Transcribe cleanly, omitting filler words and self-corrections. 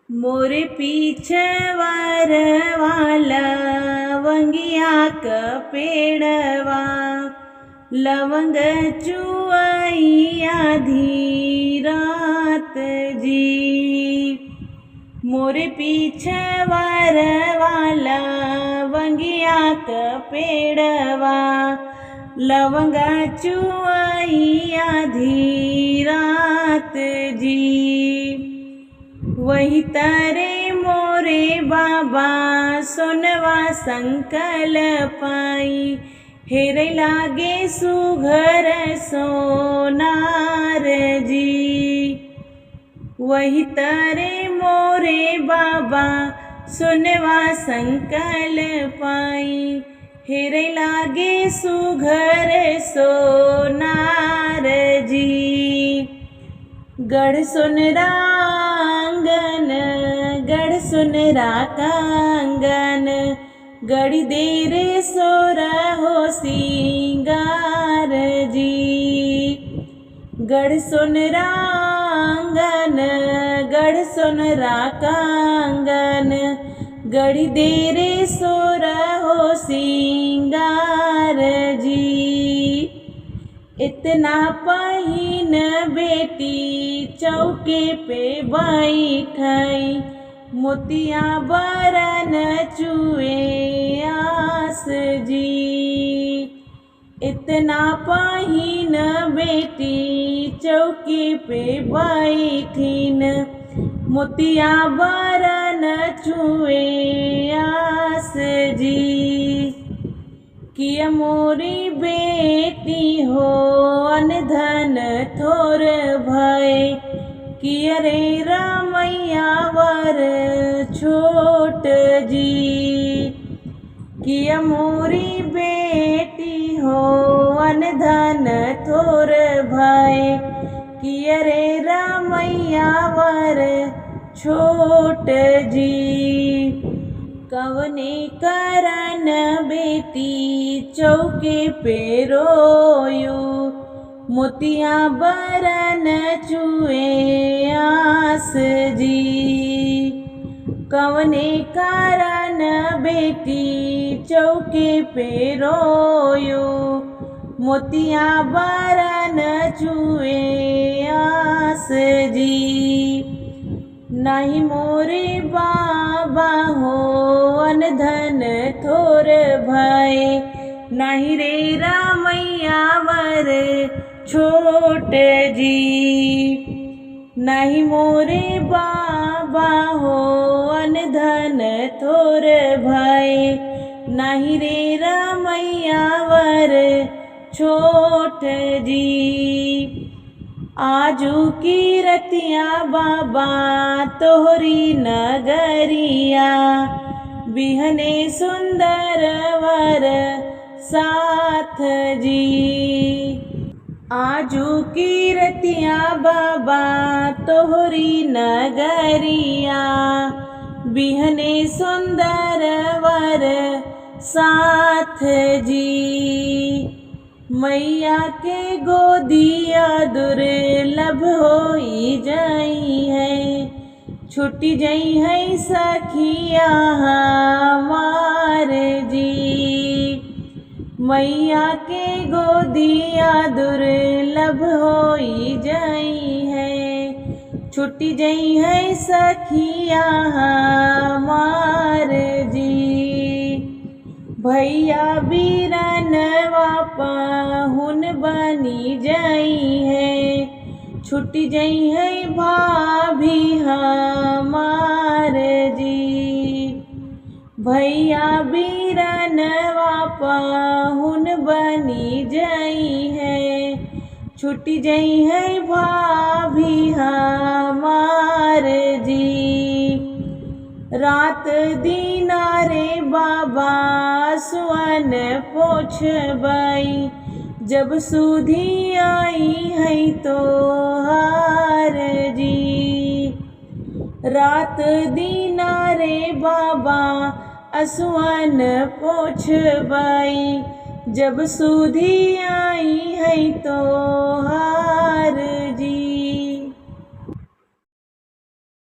मोरे पीछे वाला वंगिया क पेड़वा लवंग चुआई आधी रात जी। मोरे पीछे वाला वंगिया क पेड़वा लवंगा चुआई आधी रात जी। वही तारे मोरे बाबा सोनवा संकल्पाई हेरे लागे सुघर सोनार जी। वही तारे मोरे बाबा सोनवा संकल्पाई हेरे लागे सुघर सोनार जी। गढ़ सुनरा आंगन गढ़ सुनरा कांगन गढ़ी देरे सोरा हो सिंगार जी। गढ़ सुनरा आंगन गढ़ सुनरा कांगन गढ़ी देरे सोरा हो सिंगार जी। इतना पहिन बेटी चौके पे बैठाई मोतिया बरन चुए आस जी। इतना पहिन बेटी चौके पे बैठीन मोतिया बरन चुए आस जी। किया मोरी बेटी हो अनधन थोर भय किया रे रामैया वर छोट जी। किया मोरी बेटी हो अनधन थोर भय किया रे रामैया वर छोट जी। कवने करन बेटी चौके पे रोयो मोतिया बरन चुए आस जी। कवने करन बेटी चौके पे रोयो मोतिया बरन चुए आस जी। नाही मोरे बाबा हो अनधन थोर भय नाही रे रामैया वर छोट जी। नाही मोरे बाबा हो अनधन थोर भय नाही रे रामैया वर छोट जी। आजू की रतिया बाबा तोहरी नगरिया बिहने सुंदर वर साथ जी। आजू की रतिया बाबा तोहरी नगरिया बिहने सुंदर वर साथ जी। मैया के गोदिया दुर्लभ होई जाई है छुट्टी जाई है सखिया हमार जी। मैया के गोदिया दुर्लभ होई जाई है छुट्टी जाई है सखिया हमार जी। भैया बीरन पाहुन बनी जाई है छुट्टी जाई है भाभी हमार जी। भैया बीरन पाहुन बनी जाई है छुट्टी जाई है भाभी हमार जी। रात दीना रे बाबा सुअन पोछबई जब सुधी आई है तो हार जी। रात दीना रे बाबा असुअन पोछबई जब सुधी आई है तो हार जी।